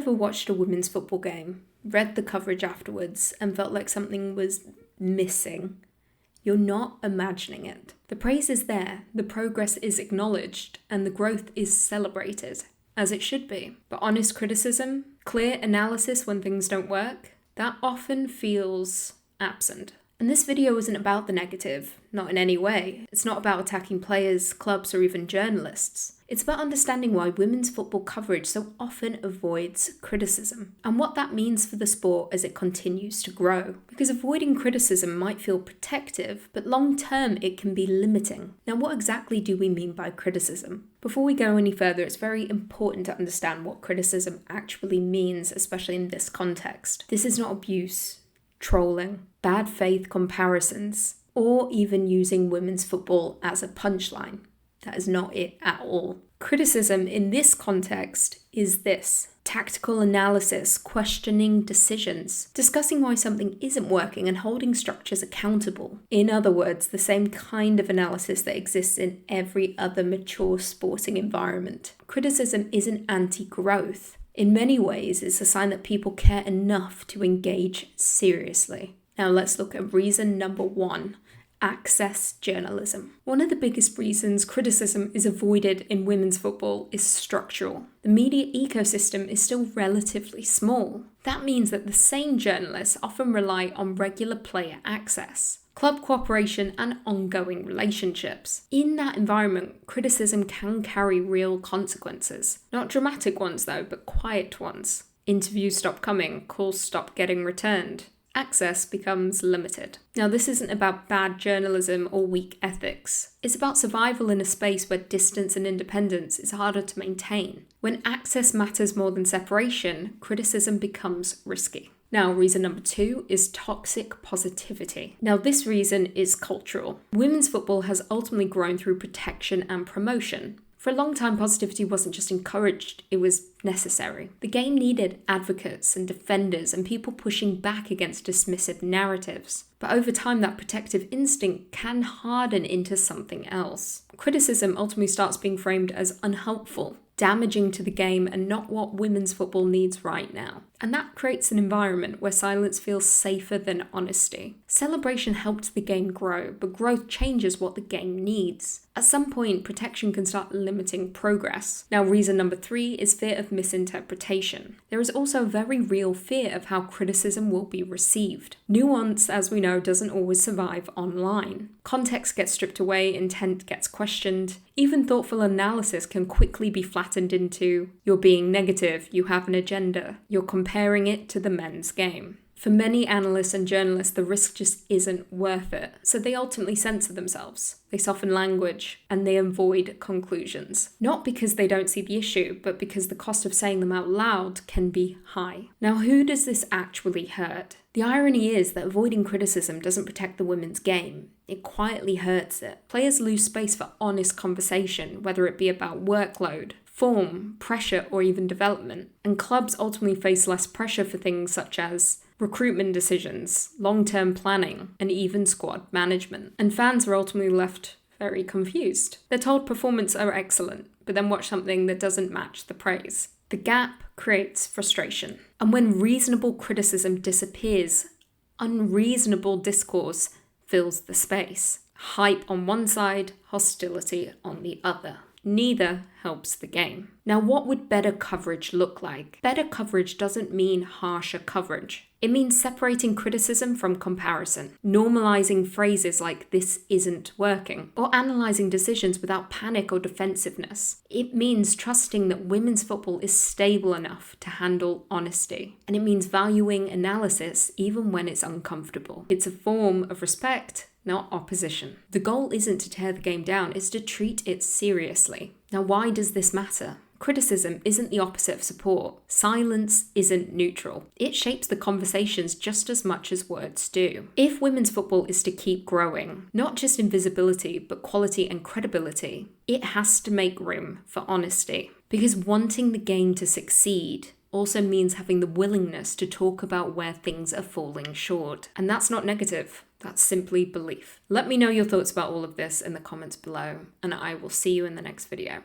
ever watched a women's football game, read the coverage afterwards, and felt like something was missing? You're not imagining it. The praise is there, the progress is acknowledged, and the growth is celebrated, as it should be. But honest criticism, clear analysis when things don't work, that often feels absent. And this video isn't about the negative, not in any way. It's not about attacking players, clubs, or even journalists. It's about understanding why women's football coverage so often avoids criticism, and what that means for the sport as it continues to grow. Because avoiding criticism might feel protective, but long term it can be limiting. Now, what exactly do we mean by criticism? Before we go any further, it's very important to understand what criticism actually means, especially in this context. This is not abuse, trolling, bad faith comparisons, or even using women's football as a punchline. That is not it at all. Criticism in this context is this: tactical analysis, questioning decisions, discussing why something isn't working and holding structures accountable. In other words, the same kind of analysis that exists in every other mature sporting environment. Criticism isn't anti-growth. In many ways, it's a sign that people care enough to engage seriously. Now let's look at reason number 1. Access journalism. One of the biggest reasons criticism is avoided in women's football is structural. The media ecosystem is still relatively small. That means that the same journalists often rely on regular player access, club cooperation, and ongoing relationships. In that environment, criticism can carry real consequences. Not dramatic ones though, but quiet ones. Interviews stop coming, calls stop getting returned. Access becomes limited. Now, this isn't about bad journalism or weak ethics. It's about survival in a space where distance and independence is harder to maintain. When access matters more than separation, criticism becomes risky. Now, reason number 2 is toxic positivity. Now, this reason is cultural. Women's football has ultimately grown through protection and promotion. For a long time, positivity wasn't just encouraged, it was necessary. The game needed advocates and defenders and people pushing back against dismissive narratives. But over time, that protective instinct can harden into something else. Criticism ultimately starts being framed as unhelpful, damaging to the game, and not what women's football needs right now. And that creates an environment where silence feels safer than honesty. Celebration helped the game grow, but growth changes what the game needs. At some point, protection can start limiting progress. Now, reason number 3 is fear of misinterpretation. There is also a very real fear of how criticism will be received. Nuance, as we know, doesn't always survive online. Context gets stripped away, intent gets questioned. Even thoughtful analysis can quickly be flattened into, you're being negative, you have an agenda, you're comparing it to the men's game. For many analysts and journalists, the risk just isn't worth it, so they ultimately censor themselves. They soften language, and they avoid conclusions. Not because they don't see the issue, but because the cost of saying them out loud can be high. Now, who does this actually hurt? The irony is that avoiding criticism doesn't protect the women's game. It quietly hurts it. Players lose space for honest conversation, whether it be about workload, form, pressure, or even development. And clubs ultimately face less pressure for things such as recruitment decisions, long-term planning, and even squad management. And fans are ultimately left very confused. They're told performances are excellent, but then watch something that doesn't match the praise. The gap creates frustration. And when reasonable criticism disappears, unreasonable discourse fills the space. Hype on one side, hostility on the other. Neither helps the game. Now, what would better coverage look like? Better coverage doesn't mean harsher coverage. It means separating criticism from comparison, normalizing phrases like "this isn't working," or analyzing decisions without panic or defensiveness. It means trusting that women's football is stable enough to handle honesty. And it means valuing analysis even when it's uncomfortable. It's a form of respect, not opposition. The goal isn't to tear the game down, it's to treat it seriously. Now, why does this matter? Criticism isn't the opposite of support. Silence isn't neutral. It shapes the conversations just as much as words do. If women's football is to keep growing, not just in visibility, but quality and credibility, it has to make room for honesty. Because wanting the game to succeed also means having the willingness to talk about where things are falling short. And that's not negative. That's simply belief. Let me know your thoughts about all of this in the comments below, and I will see you in the next video.